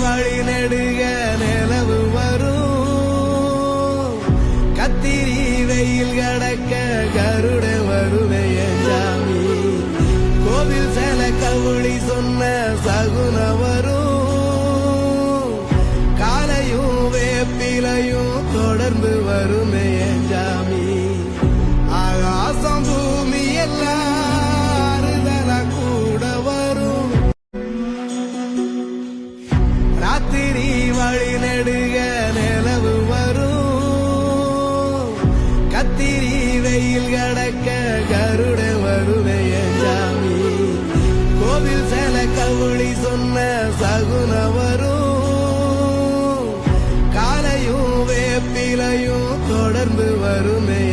வழி நெடுக நிலவு வரும் கத்திரி வெயில் கடக்க கருட வருடைய சாமி கோவில் சில கவுளி சொன்ன சகுன வரும் காலையும் வேப்பிலையும் தொடர்ந்து வருமே சாமி ஆகாசம் பூமி எல்லாருதெல்லாம் கூட வரும் ராத்திரி வழி நெடுக நிலவு வரும் கத்திரி வெயில் கடக்க கருட வருடைய சாமி கோவில் சில கவுளி சொன்ன சகுன வரும் காலையும் வேப்பிலையும் தொடர்ந்து வருமே